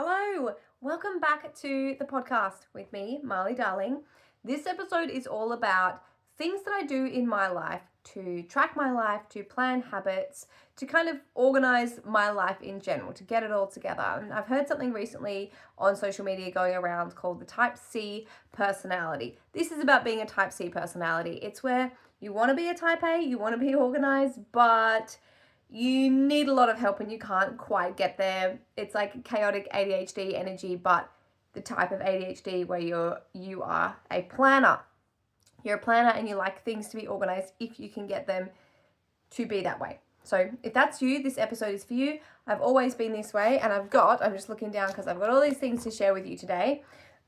Hello, welcome back to the podcast with me, Marley Darling. This episode is all about things that I do in my life to track my life, to plan habits, to kind of organize my life in general, to get it all together. And I've heard something recently on social media going around called the Type C personality. This is about being a Type C personality. It's where you want to be a Type A, you want to be organized, but you need a lot of help and you can't quite get there. It's like chaotic ADHD energy, but the type of ADHD where you are a planner. You're a planner and you like things to be organized if you can get them to be that way. So if that's you, this episode is for you. I've always been this way, and I'm just looking down because I've got all these things to share with you today.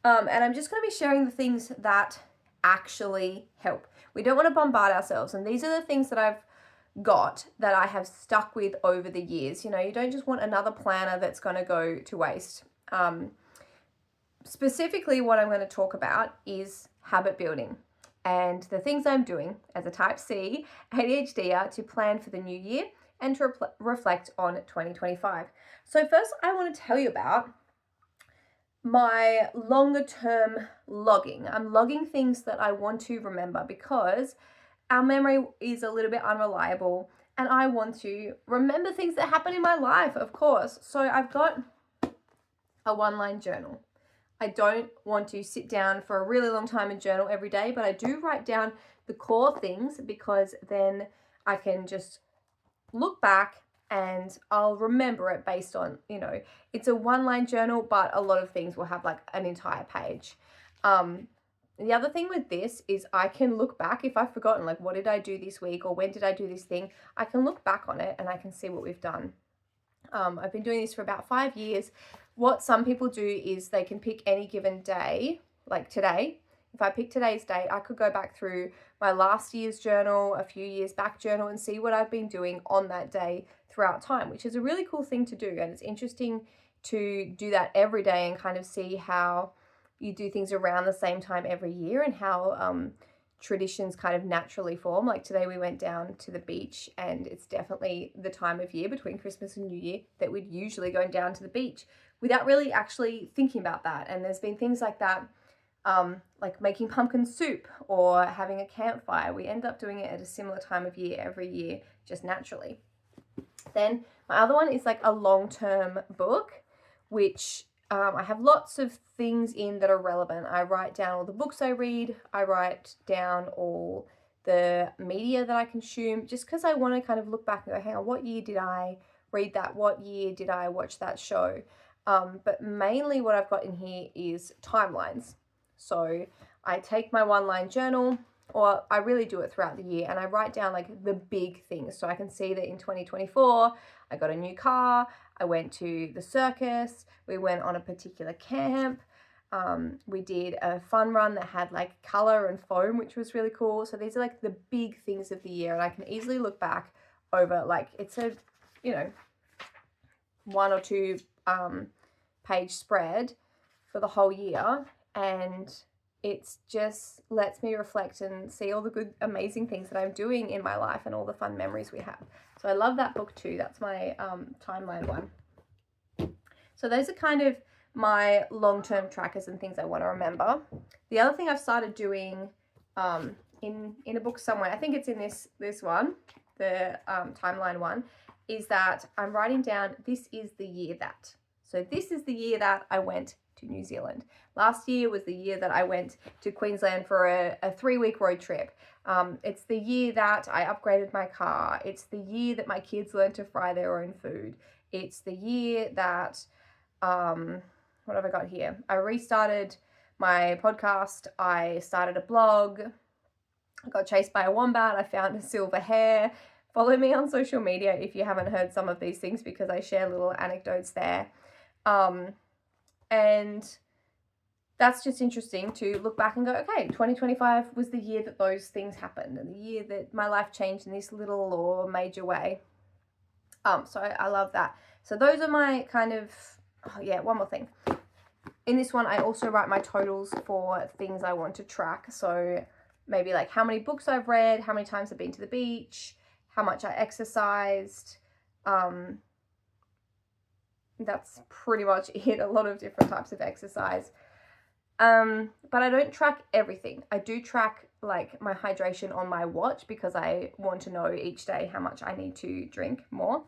And I'm just going to be sharing the things that actually help. We don't want to bombard ourselves, and these are the things that I've got that I have stuck with over the years. You know, you don't just want another planner that's going to go to waste. Specifically, what I'm going to talk about is habit building and the things I'm doing as a Type C ADHDer to plan for the new year and to reflect on 2025. So first, I want to tell you about my longer term logging. I'm logging things that I want to remember because our memory is a little bit unreliable and I want to remember things that happen in my life, of course. So I've got a one-line journal. I don't want to sit down for a really long time and journal every day, but I do write down the core things because then I can just look back and I'll remember it based on, it's a one-line journal, but a lot of things will have like an entire page. The other thing with this is I can look back if I've forgotten, like, what did I do this week or when did I do this thing? I can look back on it and I can see what we've done. I've been doing this for about 5 years. What some people do is they can pick any given day, like today. If I pick today's date, I could go back through my last year's journal, a few years back journal, and see what I've been doing on that day throughout time, which is a really cool thing to do. And it's interesting to do that every day and kind of see how you do things around the same time every year and how traditions kind of naturally form. Like today we went down to the beach and it's definitely the time of year between Christmas and New Year that we'd usually go down to the beach without really actually thinking about that. And there's been things like that, like making pumpkin soup or having a campfire. We end up doing it at a similar time of year every year, just naturally. Then my other one is like a long-term book, which I have lots of things in that are relevant. I write down all the books I read. I write down all the media that I consume, just because I want to kind of look back and go, hang on, what year did I read that? What year did I watch that show? But mainly what I've got in here is timelines. So I take my one-line journal, or I really do it throughout the year, and I write down like the big things. So I can see that in 2024, I got a new car, I went to the circus, we went on a particular camp, we did a fun run that had like color and foam, which was really cool. So these are like the big things of the year, and I can easily look back over, like, it's a, 1 or 2 page spread for the whole year, and it's just lets me reflect and see all the good, amazing things that I'm doing in my life and all the fun memories we have. So I love that book too. That's my timeline one. So those are kind of my long-term trackers and things I want to remember. The other thing I've started doing in a book somewhere, I think it's in this one, the timeline one, is that I'm writing down, this is the year that. So this is the year that I went to New Zealand. Last year was the year that I went to Queensland for a 3-week road trip. It's the year that I upgraded my car. It's the year that my kids learned to fry their own food. It's the year that, what have I got here? I restarted my podcast. I started a blog. I got chased by a wombat. I found a silver hair. Follow me on social media if you haven't heard some of these things, because I share little anecdotes there. And that's just interesting to look back and go, okay, 2025 was the year that those things happened and the year that my life changed in this little or major way. So I love that. So those are my kind of, one more thing. In this one, I also write my totals for things I want to track. So maybe like how many books I've read, how many times I've been to the beach, how much I exercised, that's pretty much it. A lot of different types of exercise. But I don't track everything. I do track like my hydration on my watch because I want to know each day how much I need to drink more.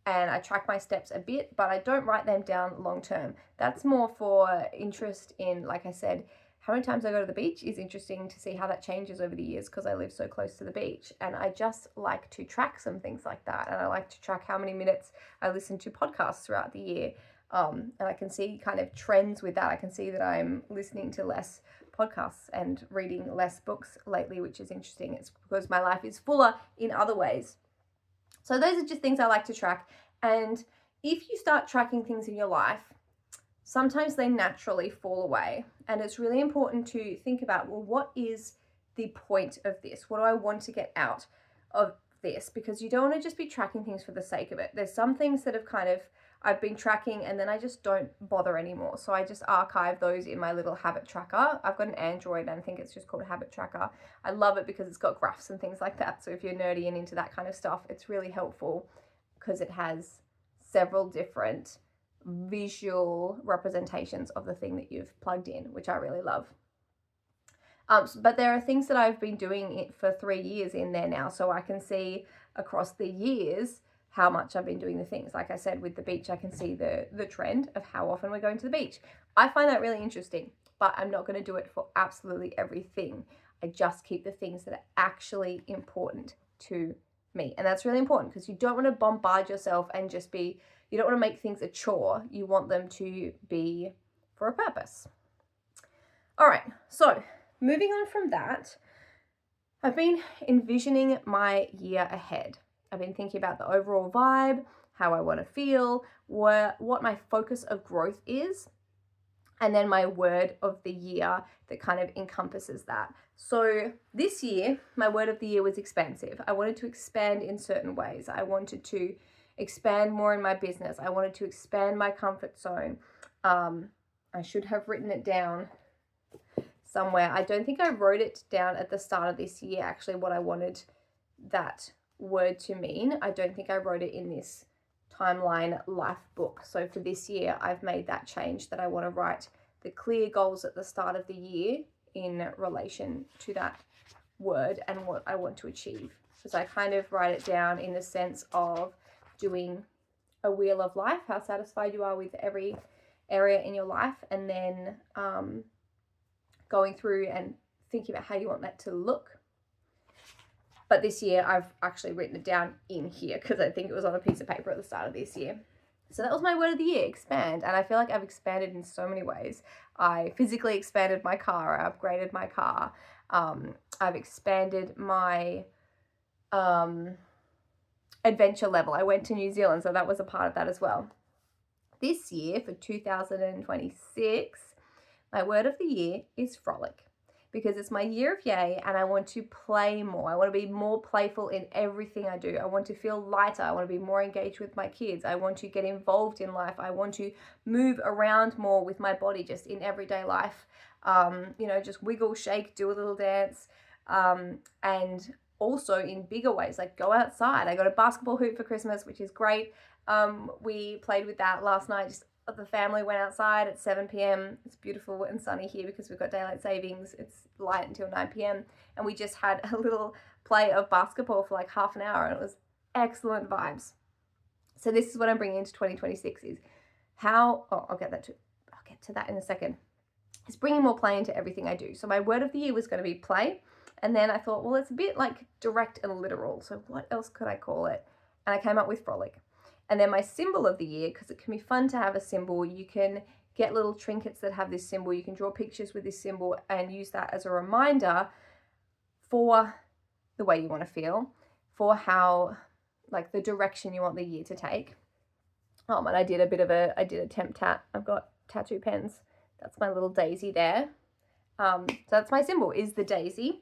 And I track my steps a bit, but I don't write them down long term. That's more for interest in, like I said, how many times I go to the beach is interesting to see how that changes over the years because I live so close to the beach. And I just like to track some things like that. And I like to track how many minutes I listen to podcasts throughout the year. And I can see kind of trends with that. I can see that I'm listening to less podcasts and reading less books lately, which is interesting. It's because my life is fuller in other ways. So those are just things I like to track. And if you start tracking things in your life, sometimes they naturally fall away. And it's really important to think about, well, what is the point of this? What do I want to get out of this? Because you don't want to just be tracking things for the sake of it. There's some things that have kind of I've been tracking and then I just don't bother anymore. So I just archive those in my little habit tracker. I've got an Android and I think it's just called Habit Tracker. I love it because it's got graphs and things like that. So if you're nerdy and into that kind of stuff, it's really helpful because it has several different visual representations of the thing that you've plugged in, which I really love. But there are things that I've been doing it for 3 years in there now. So I can see across the years how much I've been doing the things. Like I said, with the beach, I can see the trend of how often we're going to the beach. I find that really interesting, but I'm not going to do it for absolutely everything. I just keep the things that are actually important to me. And that's really important because you don't want to bombard yourself and just be, you don't want to make things a chore. You want them to be for a purpose. All right, so moving on from that, I've been envisioning my year ahead. I've been thinking about the overall vibe, how I want to feel, what my focus of growth is, and then my word of the year that kind of encompasses that. So this year, my word of the year was expansive. I wanted to expand in certain ways. I wanted to expand more in my business. I wanted to expand my comfort zone. I should have written it down somewhere. I don't think I wrote it down at the start of this year, actually, what I wanted that word to mean. I don't think I wrote it in this timeline life book. So for this year, I've made that change that I want to write the clear goals at the start of the year in relation to that word and what I want to achieve. Because I kind of write it down in the sense of doing a wheel of life, how satisfied you are with every area in your life, and then going through and thinking about how you want that to look. But this year, I've actually written it down in here because I think it was on a piece of paper at the start of this year. So that was my word of the year, expand. And I feel like I've expanded in so many ways. I physically expanded my car. I upgraded my car. I've expanded my adventure level. I went to New Zealand, so that was a part of that as well. This year, for 2026, my word of the year is frolic. Because it's my year of yay and I want to play more. I want to be more playful in everything I do. I want to feel lighter. I want to be more engaged with my kids. I want to get involved in life. I want to move around more with my body just in everyday life. Just wiggle, shake, do a little dance. And also in bigger ways, like go outside. I got a basketball hoop for Christmas, which is great. We played with that last night. Just the family went outside at 7 p.m. It's beautiful and sunny here because we've got daylight savings. It's light until 9 p.m. And we just had a little play of basketball for like half an hour and it was excellent vibes. So this is what I'm bringing into 2026 is I'll get to that in a second. It's bringing more play into everything I do. So my word of the year was going to be play. And then I thought, well, it's a bit like direct and literal. So what else could I call it? And I came up with frolic. And then my symbol of the year, because it can be fun to have a symbol, you can get little trinkets that have this symbol. You can draw pictures with this symbol and use that as a reminder for the way you want to feel, for how, like the direction you want the year to take. And I did a temp tat. I've got tattoo pens. That's my little daisy there. So that's my symbol, is the daisy.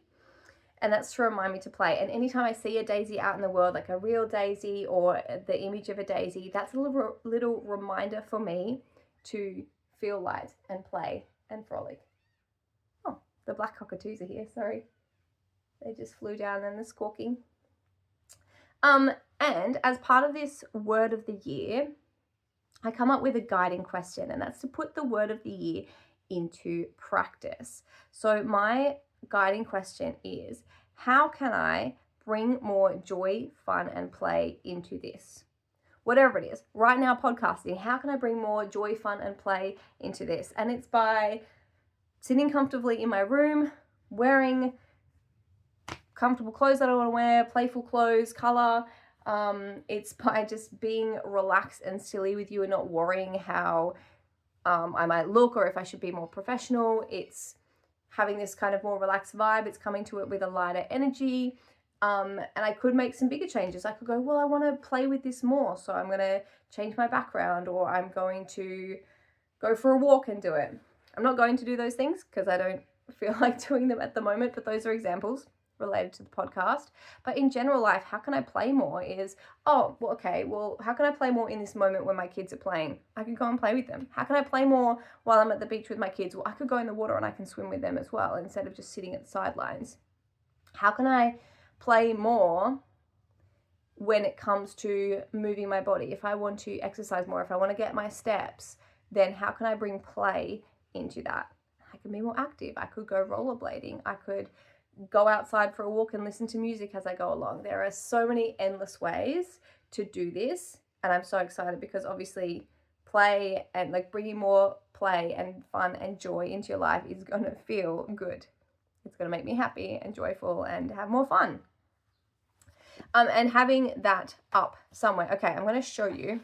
And that's to remind me to play. And anytime I see a daisy out in the world, like a real daisy or the image of a daisy, that's a little reminder for me to feel light and play and frolic. Oh, the black cockatoos are here, sorry. They just flew down and they're squawking. And as part of this word of the year, I come up with a guiding question, and that's to put the word of the year into practice. So my guiding question is, how can I bring more joy, fun, and play into this? Whatever it is. Right now, podcasting, how can I bring more joy, fun, and play into this? And it's by sitting comfortably in my room, wearing comfortable clothes that I want to wear, playful clothes, color. It's by just being relaxed and silly with you and not worrying how I might look or if I should be more professional. It's having this kind of more relaxed vibe. It's coming to it with a lighter energy. And I could make some bigger changes. I could go, well, I want to play with this more, so I'm going to change my background, or I'm going to go for a walk and do it. I'm not going to do those things because I don't feel like doing them at the moment, but those are examples related to the podcast. But in general life, how can I play more is, how can I play more in this moment when my kids are playing? I could go and play with them. How can I play more while I'm at the beach with my kids? Well, I could go in the water and I can swim with them as well, instead of just sitting at the sidelines. How can I play more when it comes to moving my body? If I want to exercise more, if I want to get my steps, then how can I bring play into that? I can be more active. I could go rollerblading. I could go outside for a walk and listen to music as I go along. There are so many endless ways to do this, and I'm so excited because obviously play and like bringing more play and fun and joy into your life is going to feel good. It's going to make me happy and joyful and have more fun. And having that up somewhere. Okay, I'm going to show you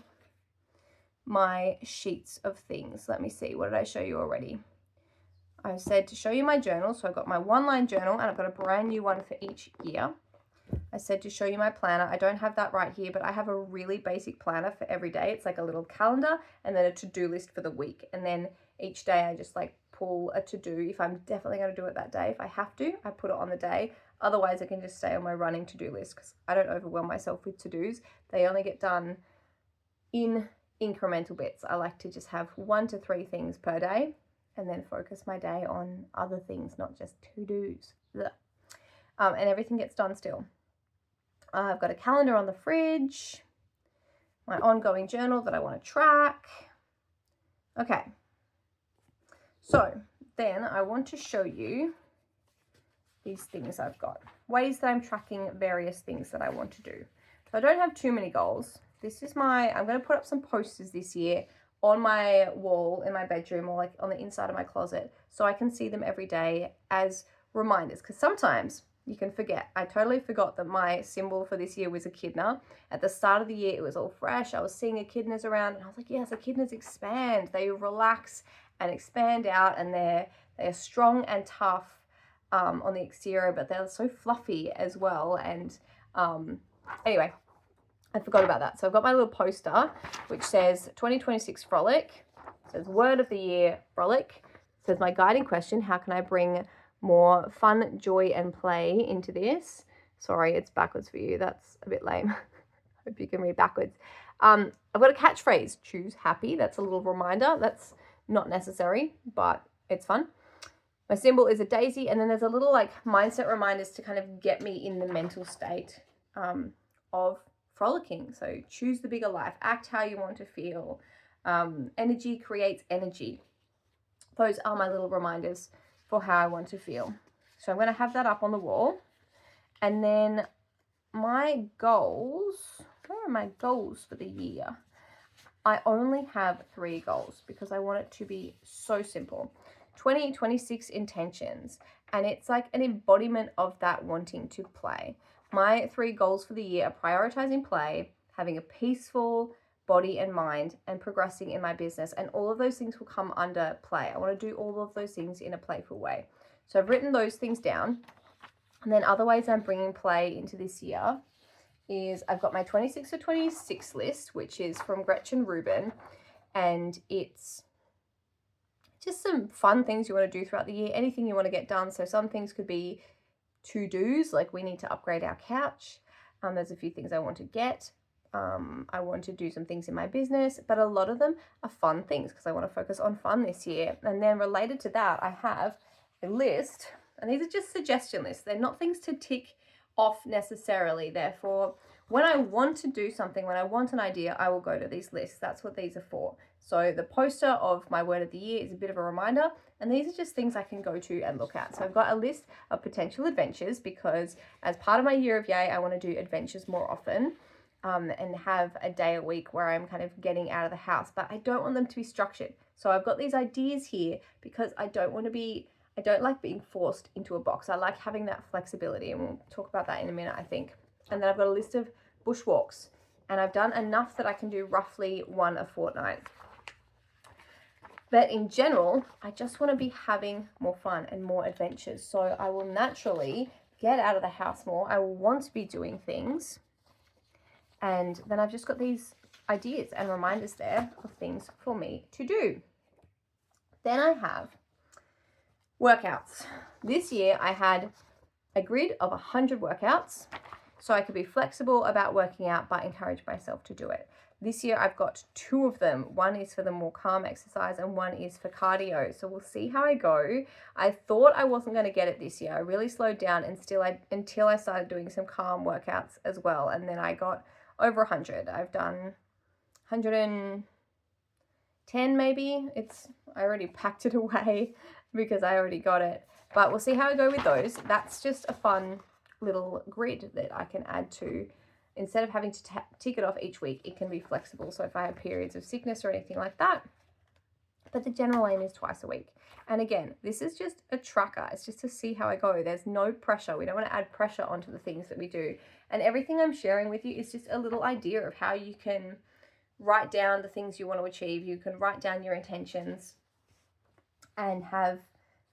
my sheets of things. Let me see. What did I show you already? I said to show you my journal. So I've got my one-line journal, and I've got a brand new one for each year. I said to show you my planner. I don't have that right here, but I have a really basic planner for every day. It's like a little calendar and then a to-do list for the week. And then each day I just like pull a to-do. If I'm definitely going to do it that day, if I have to, I put it on the day. Otherwise, I can just stay on my running to-do list because I don't overwhelm myself with to-dos. They only get done in incremental bits. I like to just have 1 to 3 things per day and then focus my day on other things, not just to-dos. And everything gets done still. I've got a calendar on the fridge, my ongoing journal that I want to track. Okay, so then I want to show you these things I've got, ways that I'm tracking various things that I want to do. So I don't have too many goals. I'm going to put up some posters this year on my wall in my bedroom or like on the inside of my closet so I can see them every day as reminders, because sometimes you can forget. I totally forgot that my symbol for this year was echidna. At the start of the year, it was all fresh. I was seeing echidnas around and I was like, yes, echidnas expand. They relax and expand out, and they're strong and tough on the exterior, but they're so fluffy as well. And anyway, I forgot about that. So I've got my little poster which says 2026 Frolic. It says word of the year, Frolic. It says my guiding question, how can I bring more fun, joy, and play into this? Sorry, it's backwards for you. That's a bit lame. Hope you can read backwards. I've got a catchphrase, choose happy. That's a little reminder. That's not necessary, but it's fun. My symbol is a daisy, and then there's a little like mindset reminders to kind of get me in the mental state of frolicking. So choose the bigger life, act how you want to feel. Energy creates energy. Those are my little reminders for how I want to feel. So I'm going to have that up on the wall. And then my goals, where are my goals for the year? I only have 3 goals because I want it to be so simple. 2026 intentions, and it's like an embodiment of that wanting to play. My 3 goals for the year are prioritizing play, having a peaceful body and mind, and progressing in my business. And all of those things will come under play. I want to do all of those things in a playful way. So I've written those things down. And then other ways I'm bringing play into this year is I've got my 26 to 26 list, which is from Gretchen Rubin. And it's just some fun things you want to do throughout the year, anything you want to get done. So some things could be to-dos, like we need to upgrade our couch. There's a few things I want to get. I want to do some things in my business, but a lot of them are fun things because I want to focus on fun this year. And then related to that, I have a list, and these are just suggestion lists. They're not things to tick off necessarily. They're for when I want to do something, when I want an idea, I will go to these lists. That's what these are for. So the poster of my word of the year is a bit of a reminder, and these are just things I can go to and look at. So I've got a list of potential adventures because as part of my year of yay, I want to do adventures more often. And have a day a week where I'm kind of getting out of the house, but I don't want them to be structured. So I've got these ideas here because I don't like being forced into a box. I like having that flexibility, and we'll talk about that in a minute, I think. And then I've got a list of bushwalks, and I've done enough that I can do roughly one a fortnight. But in general, I just want to be having more fun and more adventures. So I will naturally get out of the house more. I will want to be doing things. And then I've just got these ideas and reminders there of things for me to do. Then I have workouts. This year I had a grid of 100 workouts, so I could be flexible about working out but encourage myself to do it. This year I've got 2 of them. One is for the more calm exercise and one is for cardio. So we'll see how I go. I thought I wasn't going to get it this year. I really slowed down until I started doing some calm workouts as well. And then I got over 100. I've done 110 maybe. I already packed it away because I already got it. But we'll see how I go with those. That's just a fun little grid that I can add to. Instead of having to tick it off each week, it can be flexible. So if I have periods of sickness or anything like that, but the general aim is twice a week. And again, this is just a tracker. It's just to see how I go. There's no pressure. We don't want to add pressure onto the things that we do. And everything I'm sharing with you is just a little idea of how you can write down the things you want to achieve. You can write down your intentions and have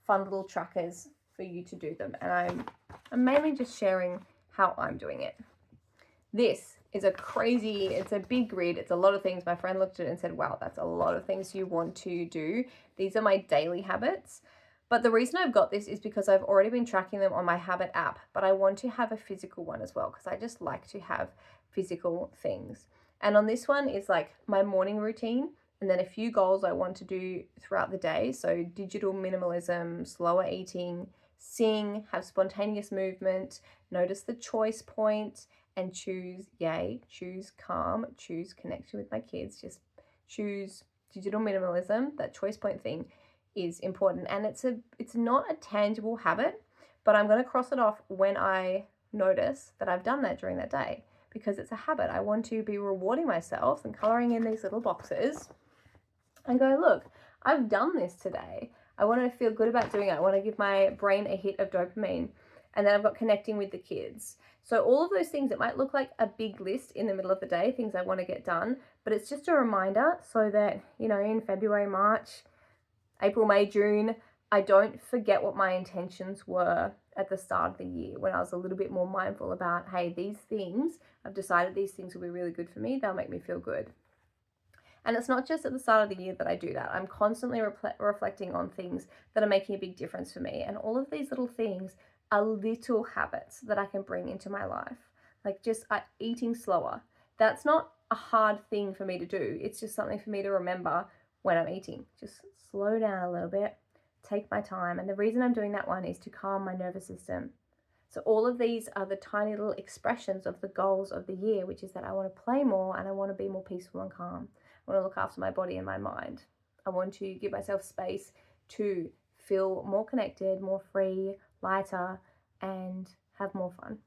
fun little trackers for you to do them. And I'm mainly just sharing how I'm doing it. This is it's a big grid. It's a lot of things. My friend looked at it and said, wow, that's a lot of things you want to do. These are my daily habits. But the reason I've got this is because I've already been tracking them on my habit app, but I want to have a physical one as well because I just like to have physical things. And on this one is like my morning routine and then a few goals I want to do throughout the day. So digital minimalism, slower eating, sing, have spontaneous movement, notice the choice point, and choose yay, choose calm, choose connection with my kids, just choose digital minimalism. That choice point thing is important, and it's not a tangible habit, but I'm going to cross it off when I notice that I've done that during that day because it's a habit. I want to be rewarding myself and coloring in these little boxes and go, look, I've done this today. I want to feel good about doing it. I want to give my brain a hit of dopamine. And then I've got connecting with the kids. So all of those things, it might look like a big list in the middle of the day, things I want to get done, but it's just a reminder so that, in February, March, April, May, June, I don't forget what my intentions were at the start of the year when I was a little bit more mindful about, hey, these things, I've decided these things will be really good for me. They'll make me feel good. And it's not just at the start of the year that I do that. I'm constantly reflecting on things that are making a big difference for me. And all of these little things are little habits that I can bring into my life. Like just eating slower. That's not a hard thing for me to do. It's just something for me to remember when I'm eating. Just slow down a little bit, take my time. And the reason I'm doing that one is to calm my nervous system. So all of these are the tiny little expressions of the goals of the year, which is that I want to play more and I want to be more peaceful and calm. I want to look after my body and my mind. I want to give myself space to feel more connected, more free, lighter, and have more fun.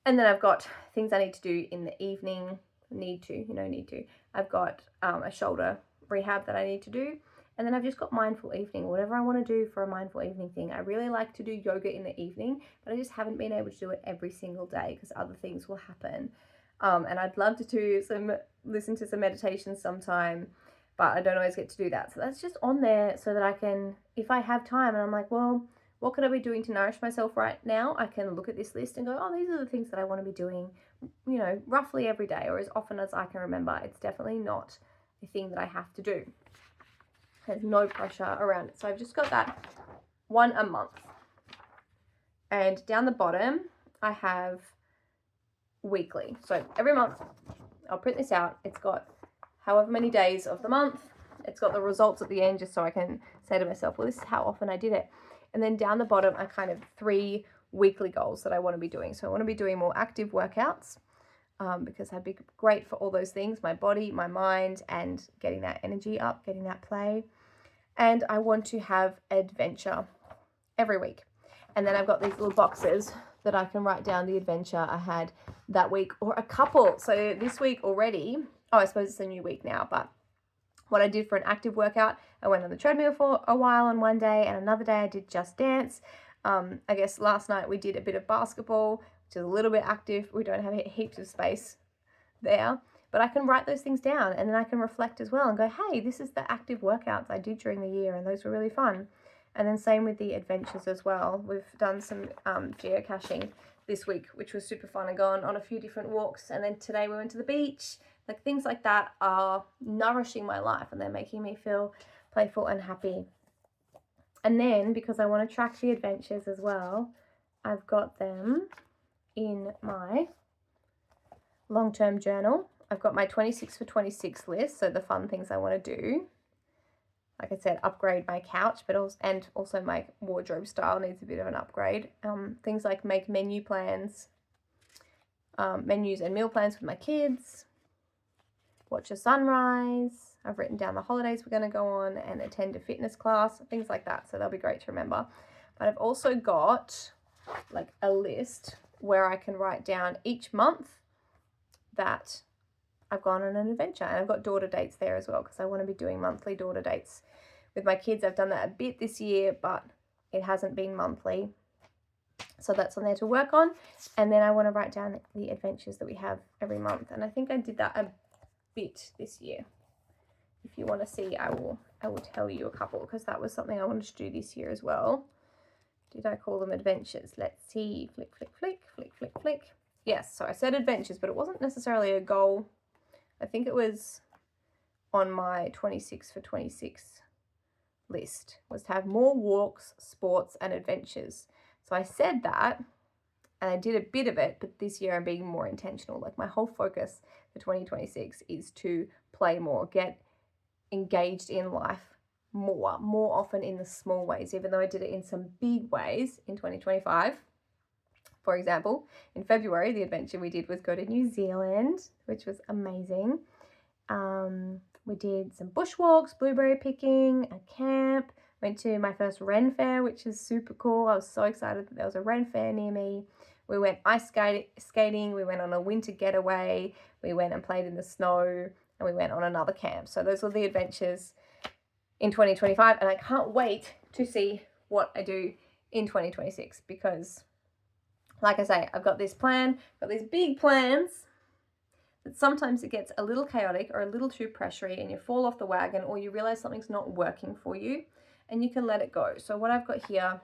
And then I've got things I need to do in the evening. Need to. I've got a shoulder rehab that I need to do. And then I've just got mindful evening, whatever I want to do for a mindful evening thing. I really like to do yoga in the evening, but I just haven't been able to do it every single day because other things will happen. And I'd love to listen to some meditations sometime, but I don't always get to do that. So that's just on there so that I can, if I have time and I'm like, well, what could I be doing to nourish myself right now? I can look at this list and go, oh, these are the things that I want to be doing, roughly every day or as often as I can remember. It's definitely not a thing that I have to do. There's no pressure around it. So I've just got that one a month. And down the bottom, I have weekly. So every month, I'll print this out. It's got however many days of the month. It's got the results at the end just so I can say to myself, well, this is how often I did it. And then down the bottom are kind of 3 weekly goals that I want to be doing. So I want to be doing more active workouts because that'd be great for all those things, my body, my mind, and getting that energy up, getting that play. And I want to have adventure every week. And then I've got these little boxes that I can write down the adventure I had that week, or a couple. So this week already, I suppose it's a new week now, but what I did for an active workout, I went on the treadmill for a while on one day, and another day I did just dance. I guess last night we did a bit of basketball, which is a little bit active. We don't have heaps of space there, but I can write those things down, and then I can reflect as well and go, hey, this is the active workouts I did during the year, and those were really fun. And then same with the adventures as well. We've done some geocaching this week, which was super fun, and gone on a few different walks. And then today we went to the beach. Like, things like that are nourishing my life, and they're making me feel playful and happy. And then, because I want to track the adventures as well, I've got them in my long-term journal. I've got my 26 for 26 list, so the fun things I want to do. Like I said, upgrade my couch, but also my wardrobe style needs a bit of an upgrade. Things like make menu plans, menus and meal plans with my kids, watch a sunrise. I've written down the holidays we're going to go on, and attend a fitness class, things like that. So they'll be great to remember. But I've also got like a list where I can write down each month that I've gone on an adventure, and I've got daughter dates there as well, because I want to be doing monthly daughter dates with my kids. I've done that a bit this year, but it hasn't been monthly, so that's on there to work on. And then I want to write down the adventures that we have every month, and I think I did that a bit this year. If you want to see, I will tell you a couple, because that was something I wanted to do this year as well. Did I call them adventures? Let's see. Flick, flick, flick, flick, flick, flick. Yes, so I said adventures, but it wasn't necessarily a goal. I think it was on my 26 for 26 list, was to have more walks, sports, and adventures. So I said that, and I did a bit of it, but this year I'm being more intentional. Like, my whole focus for 2026 is to play more, get engaged in life more often in the small ways, even though I did it in some big ways in 2025. For example, in February, the adventure we did was go to New Zealand, which was amazing. We did some bushwalks, blueberry picking, a camp, went to my first Ren fair, which is super cool. I was so excited that there was a Ren fair near me. We went ice skating, we went on a winter getaway, we went and played in the snow, and we went on another camp. So those were the adventures in 2025, and I can't wait to see what I do in 2026, because like I say, I've got this plan, got these big plans, but sometimes it gets a little chaotic or a little too pressury, and you fall off the wagon, or you realize something's not working for you, and you can let it go. So what I've got here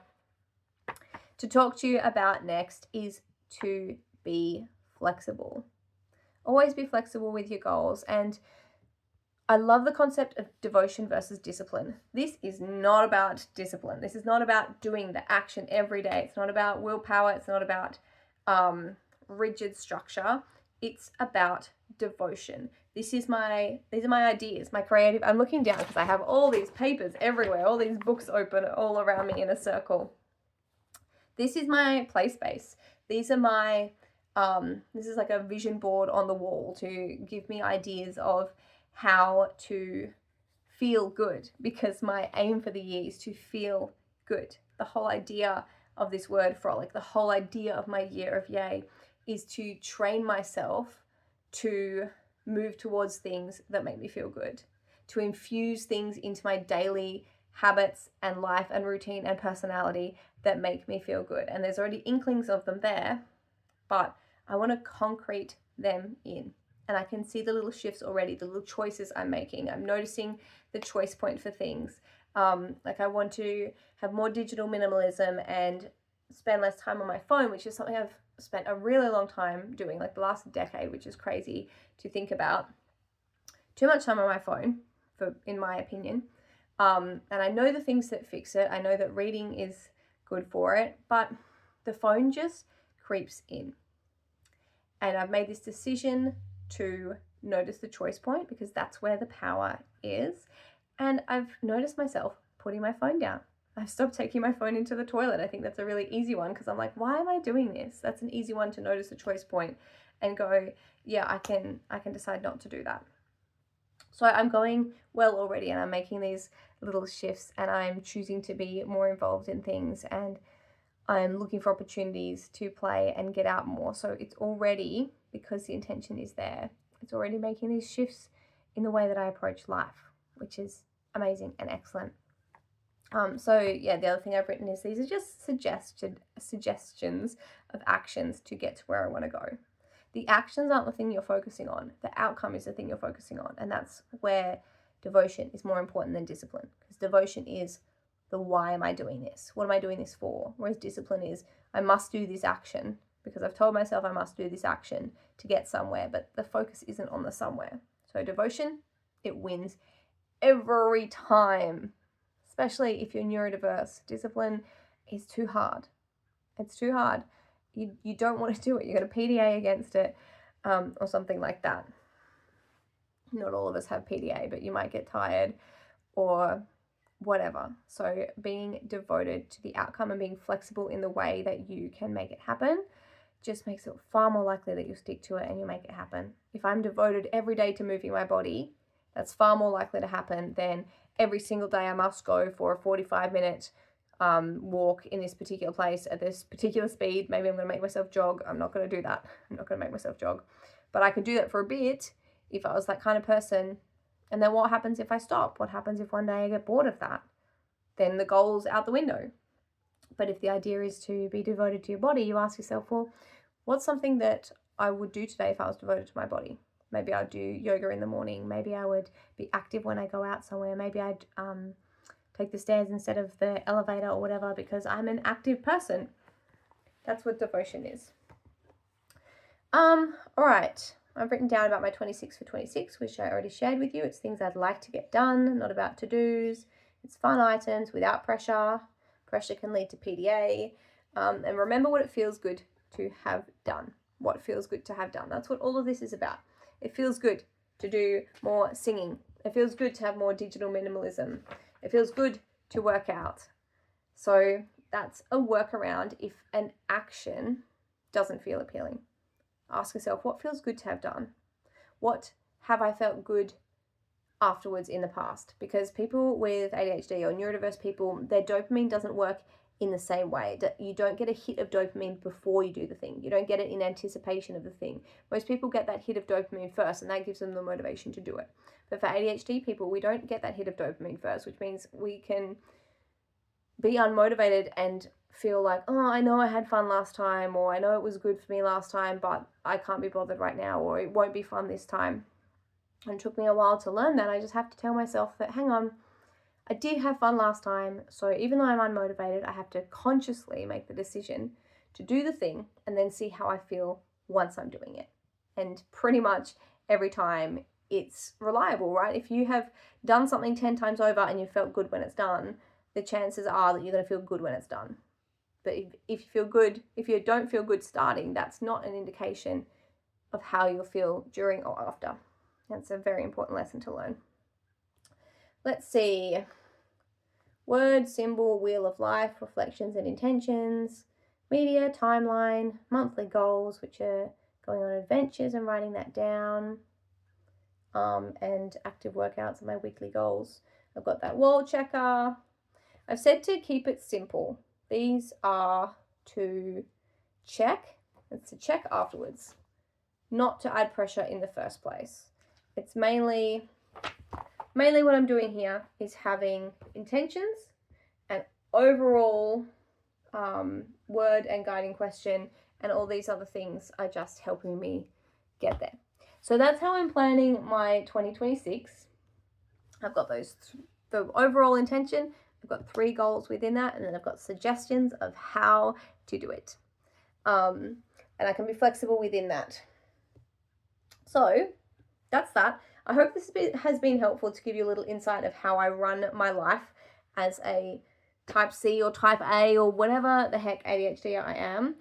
to talk to you about next is to be flexible. Always be flexible with your goals. And I love the concept of devotion versus discipline. This is not about discipline. This is not about doing the action every day. It's not about willpower. It's not about rigid structure. It's about devotion. These are my ideas, my creative. I'm looking down because I have all these papers everywhere, all these books open all around me in a circle. This is my play space. These are my, this is like a vision board on the wall to give me ideas of how to feel good, because my aim for the year is to feel good. The whole idea of this word frolic, the whole idea of my year of yay, is to train myself to move towards things that make me feel good, to infuse things into my daily habits and life and routine and personality that make me feel good. And there's already inklings of them there, but I want to concrete them in. And I can see the little shifts already, the little choices I'm making. I'm noticing the choice point for things. Like, I want to have more digital minimalism and spend less time on my phone, which is something I've spent a really long time doing, like the last decade, which is crazy to think about. Too much time on my phone, in my opinion. And I know the things that fix it. I know that reading is good for it, but the phone just creeps in. And I've made this decision to notice the choice point, because that's where the power is. And I've noticed myself putting my phone down. I've stopped taking my phone into the toilet. I think that's a really easy one because I'm like, why am I doing this? That's an easy one to notice a choice point and go, yeah, I can decide not to do that. So I'm going well already, and I'm making these little shifts, and I'm choosing to be more involved in things, and I'm looking for opportunities to play and get out more. So it's already, because the intention is there, it's already making these shifts in the way that I approach life, which is amazing and excellent. So yeah, the other thing I've written is these are just suggestions of actions to get to where I want to go. The actions aren't the thing you're focusing on. The outcome is the thing you're focusing on. And that's where devotion is more important than discipline, because devotion is the why am I doing this? What am I doing this for? Whereas discipline is I must do this action because I've told myself I must do this action to get somewhere, but the focus isn't on the somewhere. So devotion, it wins every time, especially if you're neurodiverse. Discipline is too hard. It's too hard. You don't want to do it. You're going to PDA against it, or something like that. Not all of us have PDA, but you might get tired or whatever. So being devoted to the outcome and being flexible in the way that you can make it happen just makes it far more likely that you'll stick to it and you make it happen. If I'm devoted every day to moving my body, that's far more likely to happen than every single day I must go for a 45-minute walk in this particular place at this particular speed. Maybe I'm going to make myself jog. I'm not going to do that. I'm not going to make myself jog. But I could do that for a bit if I was that kind of person. And then what happens if I stop? What happens if one day I get bored of that? Then the goal's out the window. But if the idea is to be devoted to your body, you ask yourself, well, what's something that I would do today if I was devoted to my body? Maybe I'd do yoga in the morning. Maybe I would be active when I go out somewhere. Maybe I'd take the stairs instead of the elevator or whatever because I'm an active person. That's what devotion is. All right. I've written down about my 26 for 26, which I already shared with you. It's things I'd like to get done, not about to-dos. It's fun items without pressure. Pressure can lead to PDA. And remember what it feels good to have done. What feels good to have done. That's what all of this is about. It feels good to do more singing. It feels good to have more digital minimalism. It feels good to work out. So that's a workaround if an action doesn't feel appealing. Ask yourself, what feels good to have done? What have I felt good afterwards in the past? Because people with ADHD or neurodiverse people, their dopamine doesn't work in the same way. You don't get a hit of dopamine before you do the thing. You don't get it in anticipation of the thing. Most people get that hit of dopamine first, and that gives them the motivation to do it. But for ADHD people, we don't get that hit of dopamine first, which means we can be unmotivated and feel like, oh, I know I had fun last time, or I know it was good for me last time, but I can't be bothered right now, or it won't be fun this time. And it took me a while to learn that. I just have to tell myself that, hang on, I did have fun last time, so even though I'm unmotivated, I have to consciously make the decision to do the thing and then see how I feel once I'm doing it. And pretty much every time it's reliable, right? If you have done something 10 times over and you felt good when it's done, the chances are that you're going to feel good when it's done. But if you don't feel good starting, that's not an indication of how you'll feel during or after. That's a very important lesson to learn. Let's see. Word, symbol, wheel of life, reflections and intentions, media, timeline, monthly goals, which are going on adventures and writing that down, and active workouts are my weekly goals. I've got that wall checker. I've said to keep it simple. These are to check. It's to check afterwards, not to add pressure in the first place. It's mainly what I'm doing here is having intentions and overall word and guiding question, and all these other things are just helping me get there. So that's how I'm planning my 2026. I've got the overall intention. I've got 3 goals within that, and then I've got suggestions of how to do it. And I can be flexible within that. So that's that. I hope this has been helpful to give you a little insight of how I run my life as a type C or type A or whatever the heck ADHD I am.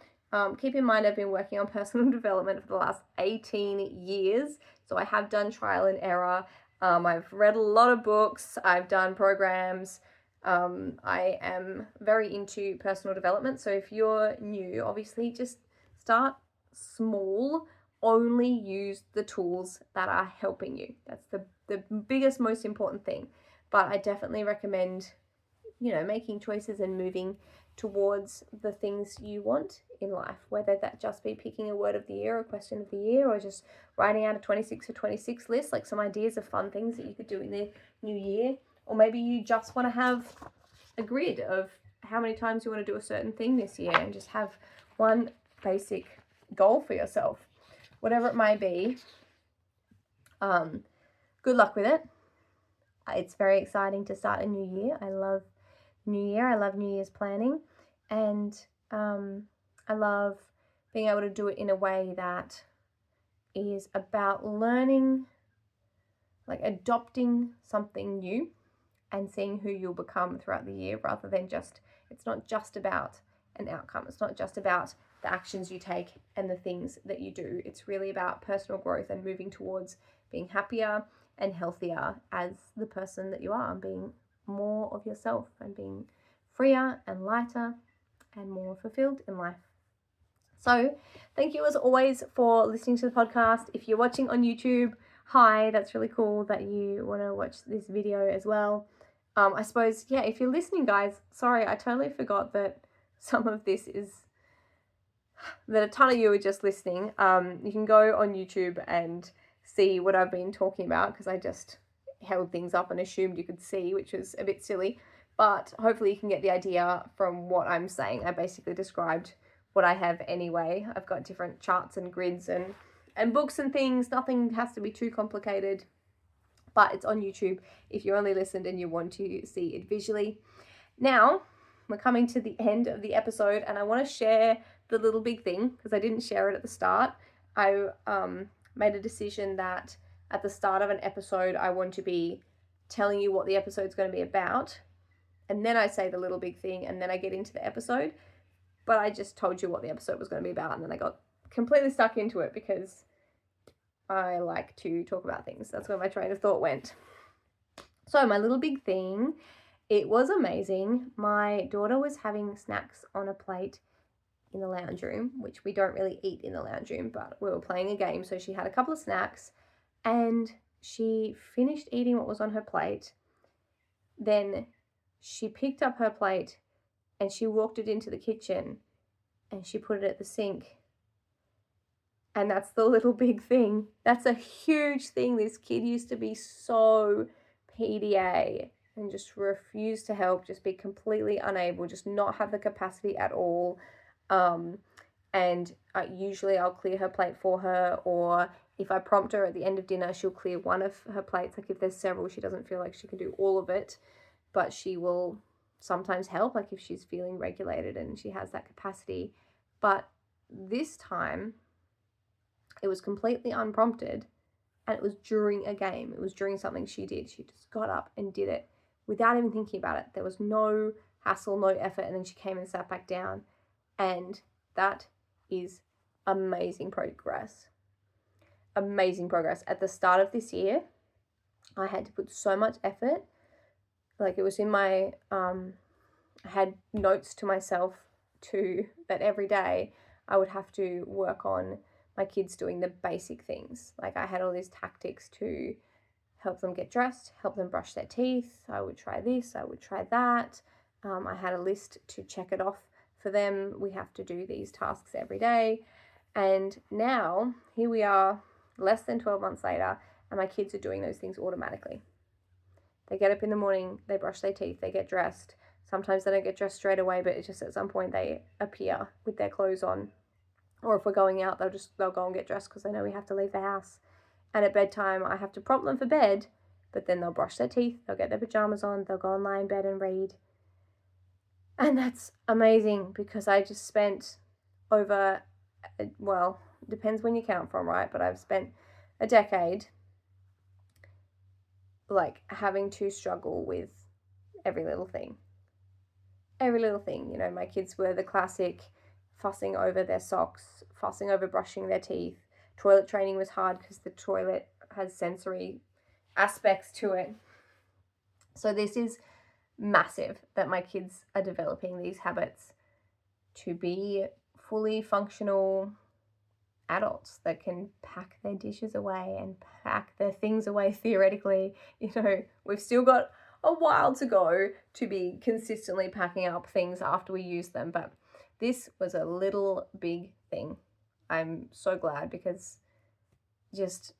Keep in mind I've been working on personal development for the last 18 years. So I have done trial and error. I've read a lot of books. I've done programs. I am very into personal development. So if you're new, obviously just start small. Only use the tools that are helping you. That's the biggest, most important thing. But I definitely recommend, making choices and moving towards the things you want in life, whether that just be picking a word of the year or question of the year, or just writing out a 26 for 26 list, like some ideas of fun things that you could do in the new year. Or maybe you just want to have a grid of how many times you want to do a certain thing this year and just have one basic goal for yourself. Whatever it may be, good luck with it. It's very exciting to start a new year. I love New Year. I love New Year's planning, and I love being able to do it in a way that is about learning, like adopting something new and seeing who you'll become throughout the year, rather than it's not just about an outcome. It's not just about the actions you take and the things that you do. It's really about personal growth and moving towards being happier and healthier as the person that you are, and being more of yourself and being freer and lighter and more fulfilled in life. So thank you as always for listening to the podcast. If you're watching on YouTube, hi, that's really cool that you want to watch this video as well. I suppose, if you're listening, guys, sorry, I totally forgot that some of this that a ton of you are just listening. You can go on YouTube and see what I've been talking about, because I just held things up and assumed you could see, which was a bit silly. But hopefully you can get the idea from what I'm saying. I basically described what I have anyway. I've got different charts and grids and books and things. Nothing has to be too complicated, but it's on YouTube if you only listened and you want to see it visually. Now, we're coming to the end of the episode, and I want to share the little big thing, because I didn't share it at the start. I made a decision that at the start of an episode, I want to be telling you what the episode's going to be about, and then I say the little big thing, and then I get into the episode. But I just told you what the episode was going to be about, and then I got completely stuck into it because I like to talk about things. That's where my train of thought went. So my little big thing, it was amazing. My daughter was having snacks on a plate in the lounge room, which we don't really eat in the lounge room, but we were playing a game. So she had a couple of snacks and she finished eating what was on her plate. Then she picked up her plate and she walked it into the kitchen and she put it at the sink. And that's the little big thing. That's a huge thing. This kid used to be so PDA and just refuse to help, just be completely unable, just not have the capacity at all. And usually I'll clear her plate for her, or if I prompt her at the end of dinner, she'll clear one of her plates. Like if there's several, she doesn't feel like she can do all of it, but she will sometimes help, like if she's feeling regulated and she has that capacity. But this time it was completely unprompted, and it was during a game. It was during something she did. She just got up and did it without even thinking about it. There was no hassle, no effort, and then she came and sat back down. And that is amazing progress. Amazing progress. At the start of this year, I had to put so much effort. Like it was in my, I had notes to myself that every day I would have to work on my kids doing the basic things. Like I had all these tactics to help them get dressed, help them brush their teeth. I would try this, I would try that. I had a list to check it off for them. We have to do these tasks every day. And now here we are, less than 12 months later, and my kids are doing those things automatically. They get up in the morning, they brush their teeth, they get dressed. Sometimes they don't get dressed straight away, but it's just at some point they appear with their clothes on. Or if we're going out, they'll go and get dressed because they know we have to leave the house. And at bedtime, I have to prompt them for bed, but then they'll brush their teeth, they'll get their pajamas on, they'll go and lie in bed and read. And that's amazing, because I just spent over, well, depends when you count from, right? But I've spent a decade like having to struggle with every little thing. Every little thing, my kids were the classic fussing over their socks, fussing over brushing their teeth. Toilet training was hard because the toilet has sensory aspects to it. So this is massive that my kids are developing these habits to be fully functional adults that can pack their dishes away and pack their things away theoretically. We've still got a while to go to be consistently packing up things after we use them, but this was a little big thing. I'm so glad, because just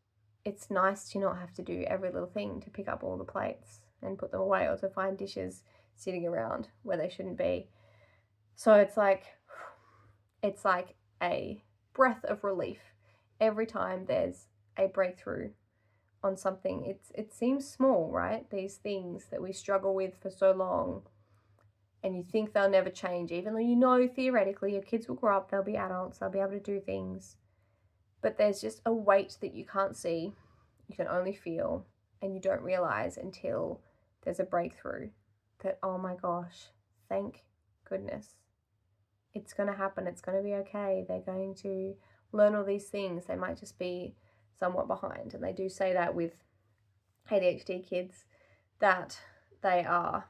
it's nice to not have to do every little thing to pick up all the plates and put them away, or to find dishes sitting around where they shouldn't be. So it's like a breath of relief every time there's a breakthrough on something. It seems small, right? These things that we struggle with for so long, and you think they'll never change, even though theoretically your kids will grow up, they'll be adults, they'll be able to do things. But there's just a weight that you can't see, you can only feel, and you don't realize until there's a breakthrough that, oh my gosh, thank goodness. It's going to happen. It's going to be okay. They're going to learn all these things. They might just be somewhat behind. And they do say that with ADHD kids, that they are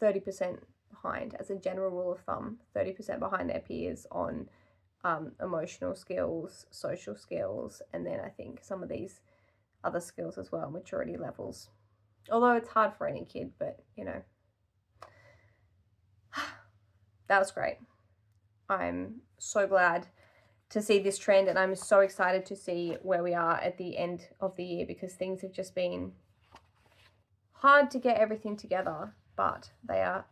30% behind, as a general rule of thumb, 30% behind their peers on emotional skills, social skills, and then I think some of these other skills as well, maturity levels. Although it's hard for any kid, but that was great. I'm so glad to see this trend, and I'm so excited to see where we are at the end of the year, because things have just been hard to get everything together, but they are,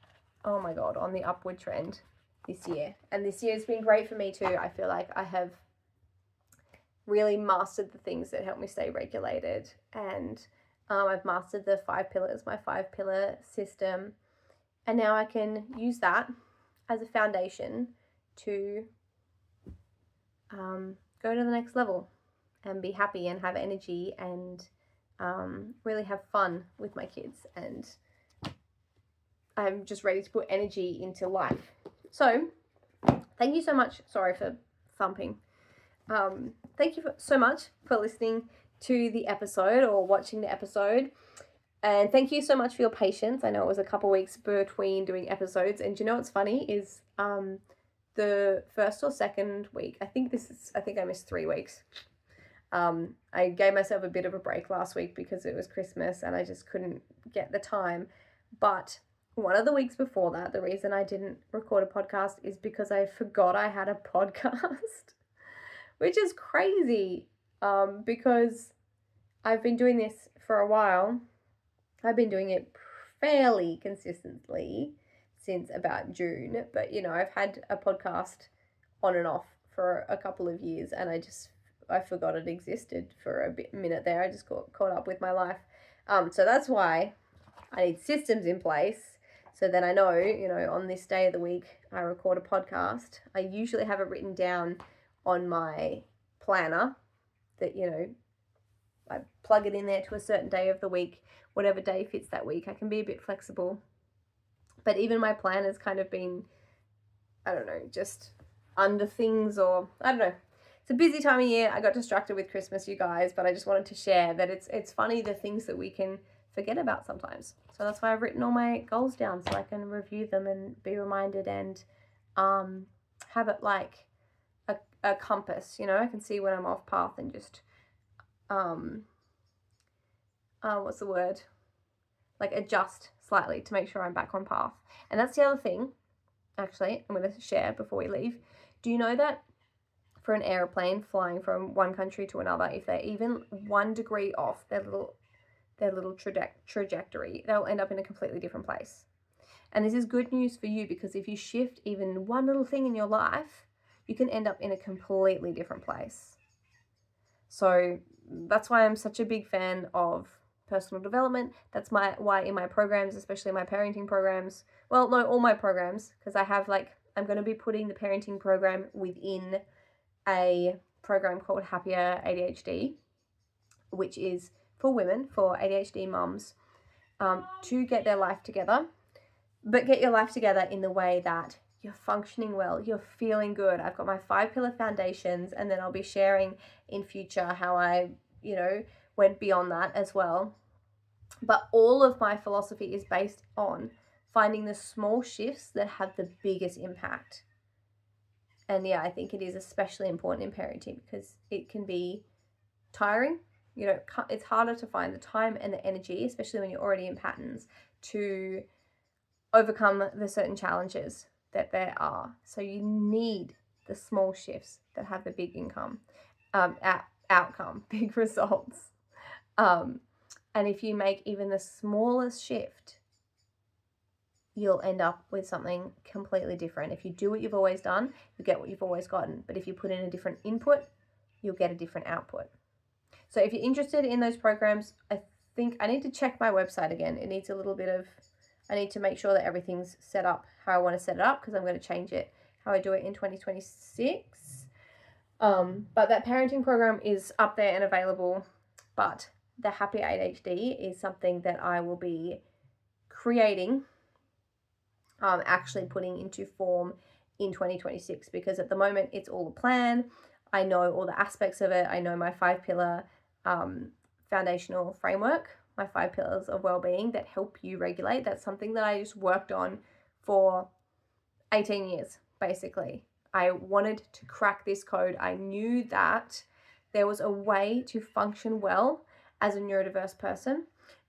oh my God, on the upward trend this year. And this year has been great for me too. I feel like I have really mastered the things that help me stay regulated, and I've mastered the 5 pillars, my 5-pillar system, and now I can use that as a foundation to go to the next level and be happy and have energy and really have fun with my kids. And I'm just ready to put energy into life. So thank you so much. Sorry for thumping. Thank you so much for listening to the episode or watching the episode. And thank you so much for your patience. I know it was a couple weeks between doing episodes. And you know what's funny is the first or second week, I think I missed 3 weeks. I gave myself a bit of a break last week because it was Christmas and I just couldn't get the time. But one of the weeks before that, the reason I didn't record a podcast is because I forgot I had a podcast, which is crazy, because I've been doing this for a while. I've been doing it fairly consistently since about June, but I've had a podcast on and off for a couple of years, and I forgot it existed for a minute there. I just got caught up with my life. So that's why I need systems in place. So then I know, on this day of the week, I record a podcast. I usually have it written down on my planner that, I plug it in there to a certain day of the week, whatever day fits that week. I can be a bit flexible. But even my plan has kind of been, I don't know, just under things, or I don't know. It's a busy time of year. I got distracted with Christmas, you guys, but I just wanted to share that it's funny the things that we can forget about sometimes. So that's why I've written all my goals down, so I can review them and be reminded, and have it like a compass, I can see when I'm off path and just what's the word? Like adjust slightly to make sure I'm back on path. And that's the other thing, actually, I'm going to share before we leave. Do you know that for an aeroplane flying from one country to another, if they're even 1 degree off their little trajectory, they'll end up in a completely different place? And this is good news for you, because if you shift even one little thing in your life, you can end up in a completely different place. So that's why I'm such a big fan of personal development. That's why in my programs, especially my parenting programs, well, no, all my programs, because I'm going to be putting the parenting program within a program called Happier ADHD, which is for women, for ADHD mums, to get their life together, but get your life together in the way that you're functioning well, you're feeling good. I've got my 5-pillar foundations, and then I'll be sharing in future how I, went beyond that as well. But all of my philosophy is based on finding the small shifts that have the biggest impact. And yeah, I think it is especially important in parenting because it can be tiring. You know, it's harder to find the time and the energy, especially when you're already in patterns, to overcome the certain challenges that there are. So you need the small shifts that have the big outcome, big results. And if you make even the smallest shift, you'll end up with something completely different. If you do what you've always done, you get what you've always gotten. But if you put in a different input, you'll get a different output. So if you're interested in those programs, I think I need to check my website again. It needs a little bit of, I need to make sure that everything's set up how I want to set it up, because I'm going to change it how I do it in 2026. But that parenting program is up there and available. But the Happy ADHD is something that I will be creating, actually putting into form in 2026, because at the moment it's all a plan. I know all the aspects of it. I know my 5-pillar foundational framework, my 5 pillars of well-being that help you regulate. That's something that I just worked on for 18 years, basically. I wanted to crack this code. I knew that there was a way to function well as a neurodiverse person,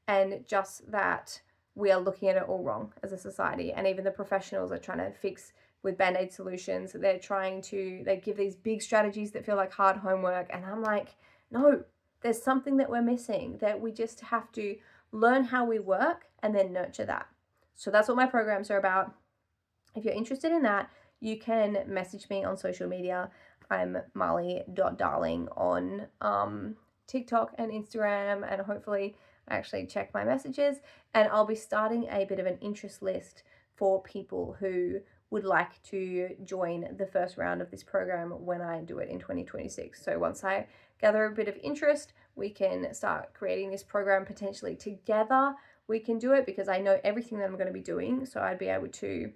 and just that we are looking at it all wrong as a society. And even the professionals are trying to fix with Band-Aid solutions. They give these big strategies that feel like hard homework. And I'm like, no, there's something that we're missing, that we just have to learn how we work and then nurture that. So that's what my programs are about. If you're interested in that, you can message me on social media. I'm marley.darling on TikTok and Instagram, and hopefully I actually check my messages, and I'll be starting a bit of an interest list for people who would like to join the first round of this program when I do it in 2026. So once I gather a bit of interest, we can start creating this program potentially together. We can do it because I know everything that I'm going to be doing, so I'd be able to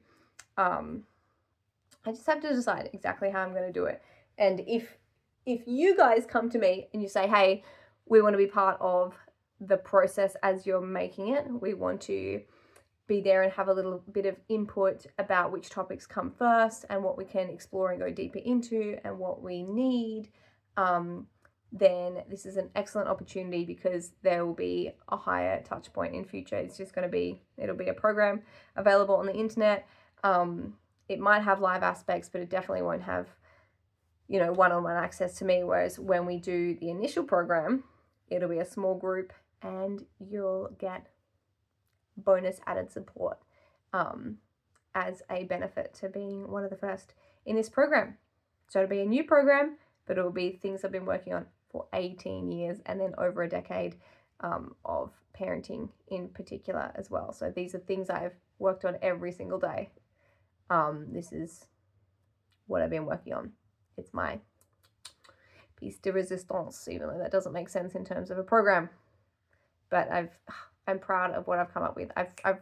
I just have to decide exactly how I'm going to do it. And if you guys come to me and you say, hey, we want to be part of the process as you're making it, we want to be there and have a little bit of input about which topics come first and what we can explore and go deeper into and what we need, then this is an excellent opportunity, because there will be a higher touch point in future. It's just going to be, it'll be a program available on the internet. It might have live aspects, but it definitely won't have, one-on-one access to me. Whereas when we do the initial program, it'll be a small group and you'll get bonus added support as a benefit to being one of the first in this program. So it'll be a new program, but it'll be things I've been working on for 18 years and then over a decade of parenting in particular as well. So these are things I've worked on every single day. This is what I've been working on. It's my piece de resistance, even though that doesn't make sense in terms of a program. But I'm proud of what I've come up with. I've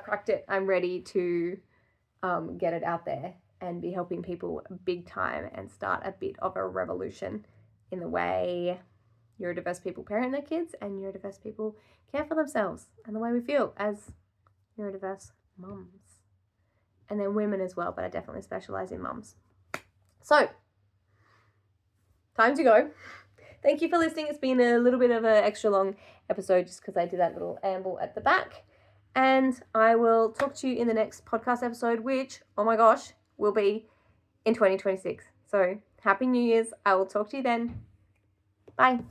cracked it. I'm ready to get it out there and be helping people big time and start a bit of a revolution in the way neurodiverse people parent their kids and neurodiverse people care for themselves, and the way we feel as neurodiverse mums. And then women as well, but I definitely specialize in mums. So, time to go. Thank you for listening. It's been a little bit of an extra long episode just because I did that little amble at the back. And I will talk to you in the next podcast episode, which, oh my gosh, will be in 2026. So, Happy New Year's. I will talk to you then. Bye.